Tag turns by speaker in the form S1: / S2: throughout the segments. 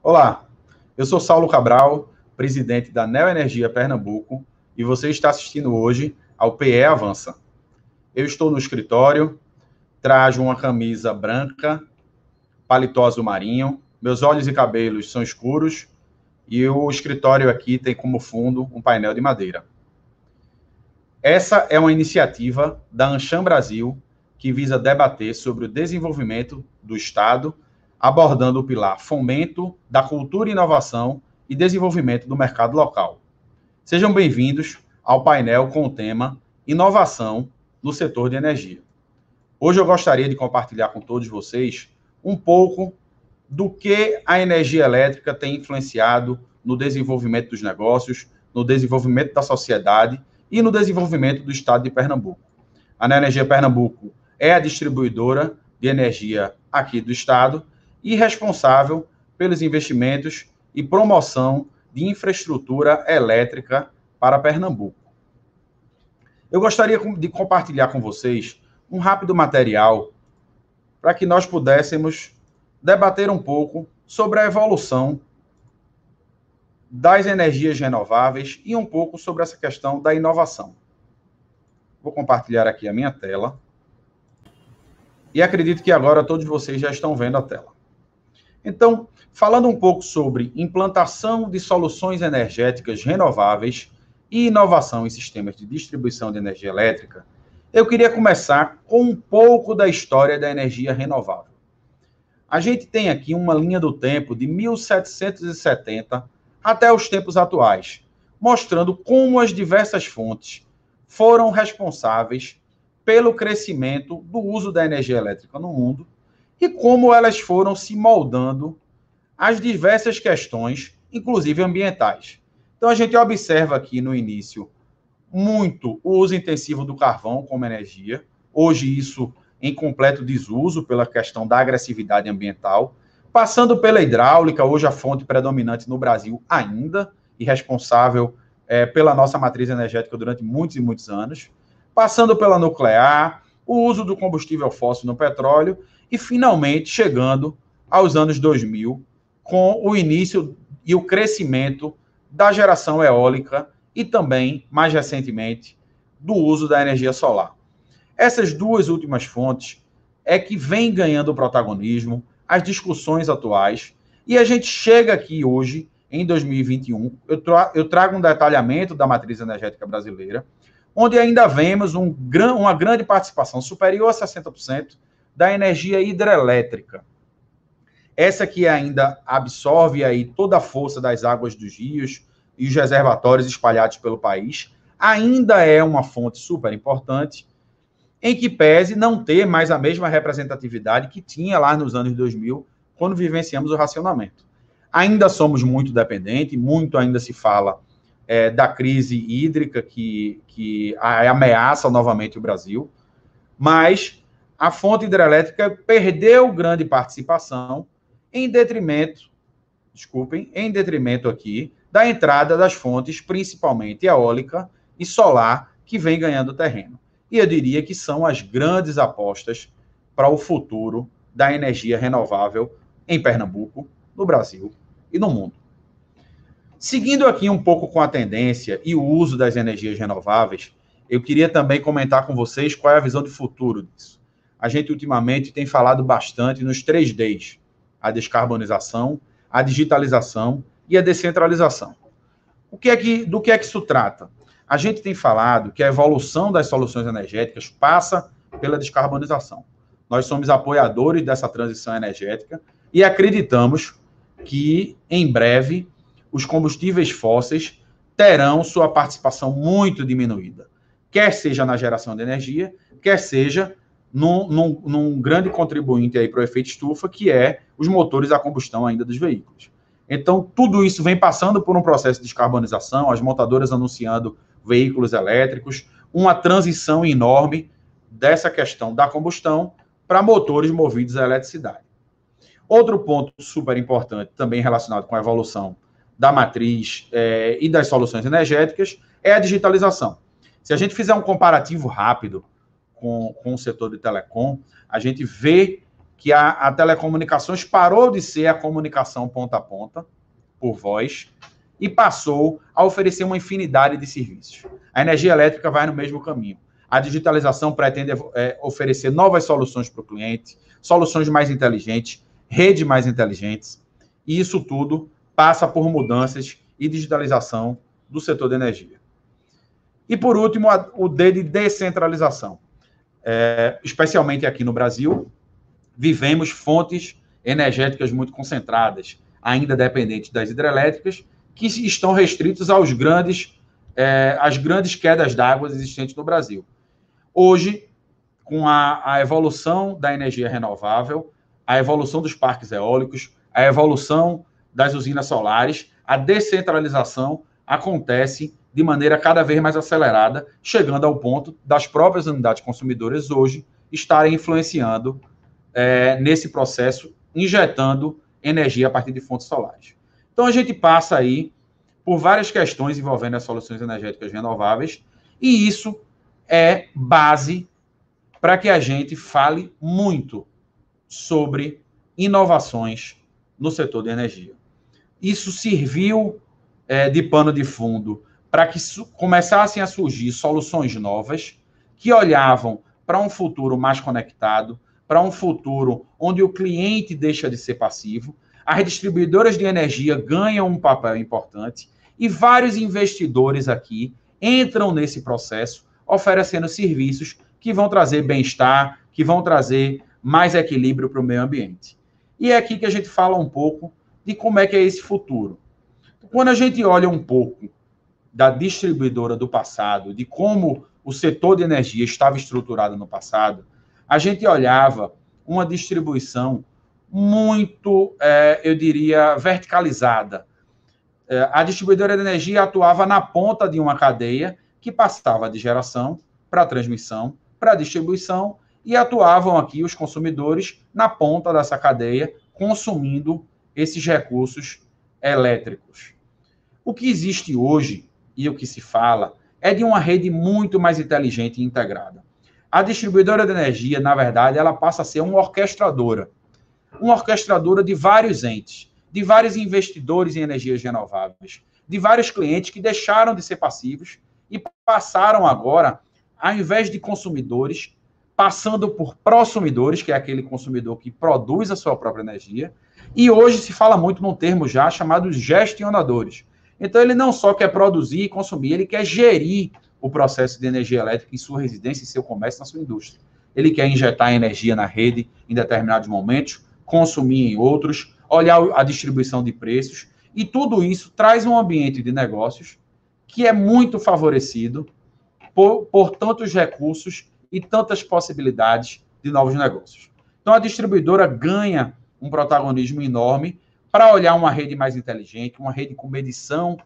S1: Olá, eu sou Saulo Cabral, presidente da Neoenergia Pernambuco, e você está assistindo hoje ao PE Avança. Eu estou no escritório, trajo uma camisa branca, paletó azul marinho, meus olhos e cabelos são escuros, e o escritório aqui tem como fundo um painel de madeira. Essa é uma iniciativa da Ancham Brasil, que visa debater sobre o desenvolvimento do Estado, abordando o pilar fomento da cultura e inovação e desenvolvimento do mercado local. Sejam bem-vindos ao painel com o tema Inovação no setor de energia. Hoje eu gostaria de compartilhar com todos vocês um pouco do que a energia elétrica tem influenciado no desenvolvimento dos negócios, no desenvolvimento da sociedade e no desenvolvimento do estado de Pernambuco. A Neoenergia Pernambuco é a distribuidora de energia aqui do estado e responsável pelos investimentos e promoção de infraestrutura elétrica para Pernambuco. Eu gostaria de compartilhar com vocês um rápido material para que nós pudéssemos debater um pouco sobre a evolução das energias renováveis e um pouco sobre essa questão da inovação. Vou compartilhar aqui a minha tela. E acredito que agora todos vocês já estão vendo a tela. Então, falando um pouco sobre implantação de soluções energéticas renováveis e inovação em sistemas de distribuição de energia elétrica, eu queria começar com um pouco da história da energia renovável. A gente tem aqui uma linha do tempo de 1770 até os tempos atuais, mostrando como as diversas fontes foram responsáveis pelo crescimento do uso da energia elétrica no mundo e como elas foram se moldando às diversas questões, inclusive ambientais. Então, a gente observa aqui no início muito o uso intensivo do carvão como energia, hoje isso em completo desuso pela questão da agressividade ambiental, passando pela hidráulica, hoje a fonte predominante no Brasil ainda, e responsável pela nossa matriz energética durante muitos e muitos anos, passando pela nuclear, o uso do combustível fóssil no petróleo, e finalmente chegando aos anos 2000, com o início e o crescimento da geração eólica e também, mais recentemente, do uso da energia solar. Essas duas últimas fontes é que vêm ganhando protagonismo, as discussões atuais, e a gente chega aqui hoje, em 2021, eu trago um detalhamento da matriz energética brasileira, onde ainda vemos uma grande participação, superior a 60%, da energia hidrelétrica. Essa que ainda absorve aí toda a força das águas dos rios e os reservatórios espalhados pelo país, ainda é uma fonte super importante, em que pese não ter mais a mesma representatividade que tinha lá nos anos 2000, quando vivenciamos o racionamento. Ainda somos muito dependentes, muito ainda se fala da crise hídrica que ameaça novamente o Brasil, mas a fonte hidrelétrica perdeu grande participação em detrimento aqui da entrada das fontes, principalmente eólica e solar, que vem ganhando terreno. E eu diria que são as grandes apostas para o futuro da energia renovável em Pernambuco, no Brasil e no mundo. Seguindo aqui um pouco com a tendência e o uso das energias renováveis, eu queria também comentar com vocês qual é a visão de futuro disso. A gente ultimamente tem falado bastante nos 3Ds, a descarbonização, a digitalização e a descentralização. Do que é que isso trata? A gente tem falado que a evolução das soluções energéticas passa pela descarbonização. Nós somos apoiadores dessa transição energética e acreditamos que, em breve, os combustíveis fósseis terão sua participação muito diminuída, quer seja na geração de energia, quer seja num grande contribuinte aí para o efeito estufa, que é os motores a combustão ainda dos veículos. Então, tudo isso vem passando por um processo de descarbonização, as montadoras anunciando veículos elétricos, uma transição enorme dessa questão da combustão para motores movidos à eletricidade. Outro ponto super importante, também relacionado com a evolução da matriz e das soluções energéticas, é a digitalização. Se a gente fizer um comparativo rápido com o setor de telecom, a gente vê que a telecomunicações parou de ser a comunicação ponta a ponta, por voz, e passou a oferecer uma infinidade de serviços. A energia elétrica vai no mesmo caminho. A digitalização pretende oferecer novas soluções para o cliente, soluções mais inteligentes, redes mais inteligentes, e isso tudo passa por mudanças e digitalização do setor de energia. E, por último, o D de descentralização. Especialmente aqui no Brasil, vivemos fontes energéticas muito concentradas, ainda dependentes das hidrelétricas, que estão restritos às grandes quedas d'água existentes no Brasil. Hoje, com a evolução da energia renovável, a evolução dos parques eólicos, a evolução das usinas solares, a descentralização acontece de maneira cada vez mais acelerada, chegando ao ponto das próprias unidades consumidoras hoje estarem influenciando nesse processo, injetando energia a partir de fontes solares. Então, a gente passa aí por várias questões envolvendo as soluções energéticas renováveis, e isso é base para que a gente fale muito sobre inovações no setor de energia. Isso serviu de pano de fundo para que começassem a surgir soluções novas que olhavam para um futuro mais conectado, para um futuro onde o cliente deixa de ser passivo, as distribuidoras de energia ganham um papel importante e vários investidores aqui entram nesse processo oferecendo serviços que vão trazer bem-estar, que vão trazer mais equilíbrio para o meio ambiente. E é aqui que a gente fala um pouco de como é que é esse futuro. Quando a gente olha um pouco da distribuidora do passado, de como o setor de energia estava estruturado no passado, a gente olhava uma distribuição muito, eu diria, verticalizada. A distribuidora de energia atuava na ponta de uma cadeia que passava de geração para transmissão, para distribuição, e atuavam aqui os consumidores na ponta dessa cadeia, consumindo esses recursos elétricos. O que existe hoje, e o que se fala, é de uma rede muito mais inteligente e integrada. A distribuidora de energia, na verdade, ela passa a ser uma orquestradora de vários entes, de vários investidores em energias renováveis, de vários clientes que deixaram de ser passivos e passaram agora, ao invés de consumidores, passando por prosumidores, que é aquele consumidor que produz a sua própria energia, e hoje se fala muito num termo já chamado gestionadores. Então, ele não só quer produzir e consumir, ele quer gerir o processo de energia elétrica em sua residência, em seu comércio, na sua indústria. Ele quer injetar energia na rede em determinados momentos, consumir em outros, olhar a distribuição de preços, e tudo isso traz um ambiente de negócios que é muito favorecido por tantos recursos e tantas possibilidades de novos negócios. Então, a distribuidora ganha um protagonismo enorme para olhar uma rede mais inteligente, uma rede com medição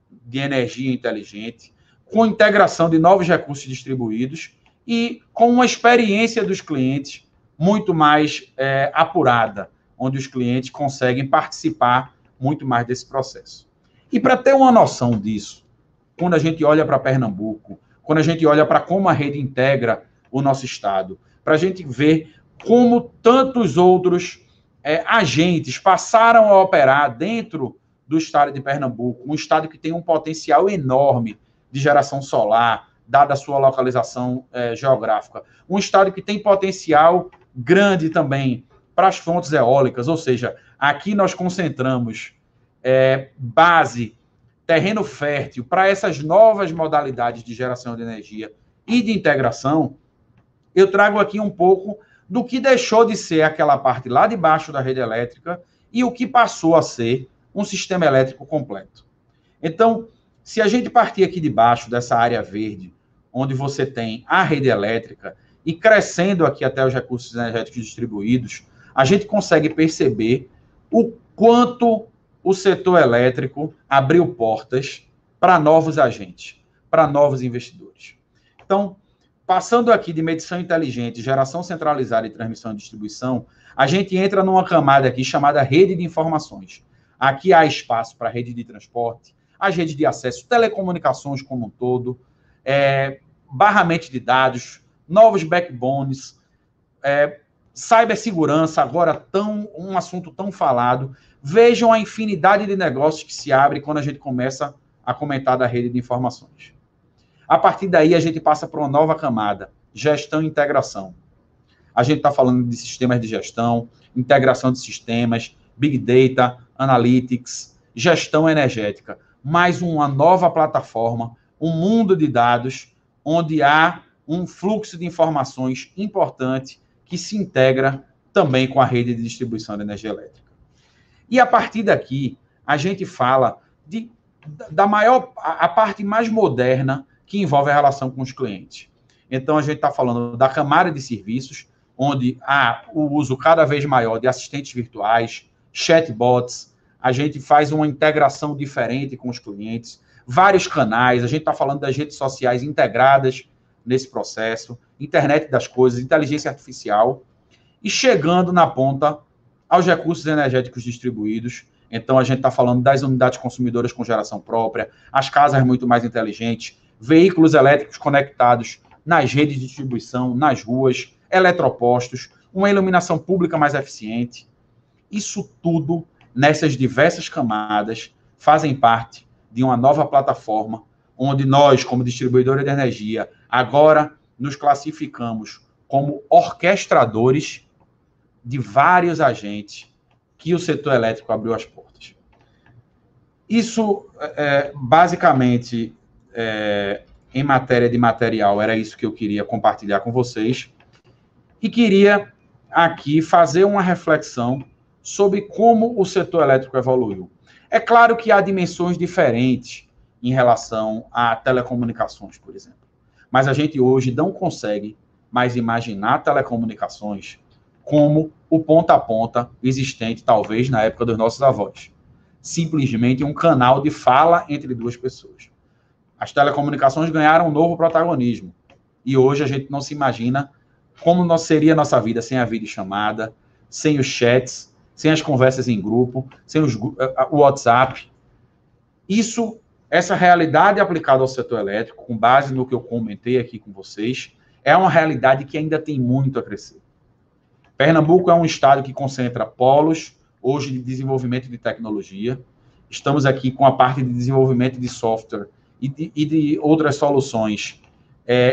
S1: de energia inteligente, com integração de novos recursos distribuídos e com uma experiência dos clientes muito mais apurada, onde os clientes conseguem participar muito mais desse processo. E para ter uma noção disso, quando a gente olha para Pernambuco, quando a gente olha para como a rede integra o nosso estado, para a gente ver como tantos outros agentes passaram a operar dentro do estado de Pernambuco, um estado que tem um potencial enorme de geração solar, dada a sua localização geográfica, um estado que tem potencial grande também para as fontes eólicas, ou seja, aqui nós concentramos base, terreno fértil para essas novas modalidades de geração de energia e de integração. Eu trago aqui um pouco do que deixou de ser aquela parte lá de baixo da rede elétrica e o que passou a ser um sistema elétrico completo. Então, se a gente partir aqui de baixo dessa área verde, onde você tem a rede elétrica e crescendo aqui até os recursos energéticos distribuídos, a gente consegue perceber o quanto o setor elétrico abriu portas para novos agentes, para novos investidores. Então, passando aqui de medição inteligente, geração centralizada e transmissão e distribuição, a gente entra numa camada aqui chamada rede de informações. Aqui há espaço para rede de transporte, as redes de acesso, telecomunicações como um todo, barramento de dados, novos backbones, Cibersegurança, agora um assunto tão falado. Vejam a infinidade de negócios que se abre quando a gente começa a comentar da rede de informações. A partir daí, a gente passa para uma nova camada, gestão e integração. A gente está falando de sistemas de gestão, integração de sistemas, Big Data, Analytics, gestão energética, mais uma nova plataforma, um mundo de dados, onde há um fluxo de informações importante que se integra também com a rede de distribuição de energia elétrica. E a partir daqui, a gente fala a parte mais moderna que envolve a relação com os clientes. Então, a gente está falando da camada de serviços, onde há o uso cada vez maior de assistentes virtuais, chatbots, a gente faz uma integração diferente com os clientes, vários canais, a gente está falando das redes sociais integradas nesse processo, internet das coisas, inteligência artificial, e chegando na ponta aos recursos energéticos distribuídos. Então, a gente está falando das unidades consumidoras com geração própria, as casas muito mais inteligentes, veículos elétricos conectados nas redes de distribuição, nas ruas, eletropostos, uma iluminação pública mais eficiente. Isso tudo, nessas diversas camadas, fazem parte de uma nova plataforma, onde nós, como distribuidora de energia, agora nos classificamos como orquestradores de vários agentes que o setor elétrico abriu as portas. Isso, basicamente, em matéria de material, era isso que eu queria compartilhar com vocês. E queria aqui fazer uma reflexão sobre como o setor elétrico evoluiu. É claro que há dimensões diferentes em relação a telecomunicações, por exemplo. Mas a gente hoje não consegue mais imaginar telecomunicações como o ponta a ponta existente, talvez, na época dos nossos avós. Simplesmente um canal de fala entre duas pessoas. As telecomunicações ganharam um novo protagonismo. E hoje a gente não se imagina como seria a nossa vida sem a videochamada, sem os chats, sem as conversas em grupo, sem o WhatsApp. Essa realidade aplicada ao setor elétrico, com base no que eu comentei aqui com vocês, é uma realidade que ainda tem muito a crescer. Pernambuco é um estado que concentra polos, hoje, de desenvolvimento de tecnologia. Estamos aqui com a parte de desenvolvimento de software e de outras soluções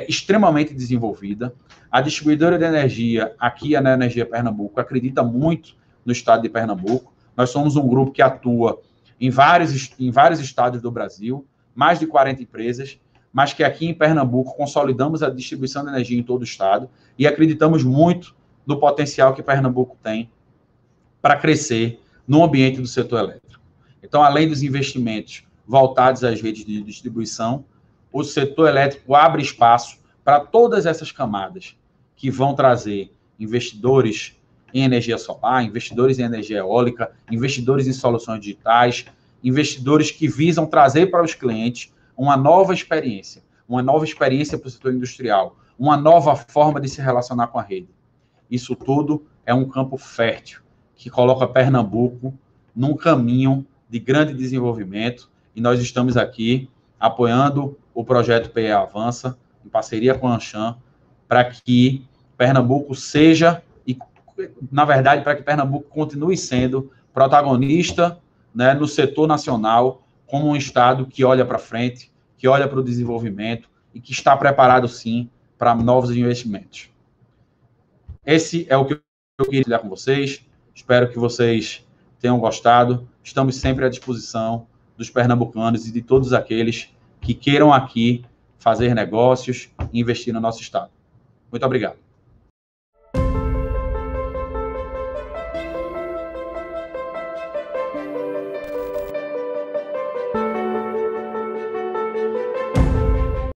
S1: extremamente desenvolvida. A distribuidora de energia, aqui a Neoenergia Pernambuco, acredita muito no estado de Pernambuco. Nós somos um grupo que atua em vários estados do Brasil, mais de 40 empresas, mas que aqui em Pernambuco consolidamos a distribuição de energia em todo o estado e acreditamos muito no potencial que Pernambuco tem para crescer no ambiente do setor elétrico. Então, além dos investimentos voltados às redes de distribuição, o setor elétrico abre espaço para todas essas camadas que vão trazer investidores em energia solar, investidores em energia eólica, investidores em soluções digitais, investidores que visam trazer para os clientes uma nova experiência para o setor industrial, uma nova forma de se relacionar com a rede. Isso tudo é um campo fértil que coloca Pernambuco num caminho de grande desenvolvimento e nós estamos aqui apoiando o projeto PE Avança, em parceria com a Anshan, para que Pernambuco seja, e na verdade, para que Pernambuco continue sendo protagonista, né, no setor nacional, como um estado que olha para frente, que olha para o desenvolvimento e que está preparado, sim, para novos investimentos. Esse é o que eu queria falar com vocês. Espero que vocês tenham gostado. Estamos sempre à disposição dos pernambucanos e de todos aqueles que queiram aqui fazer negócios e investir no nosso estado. Muito obrigado.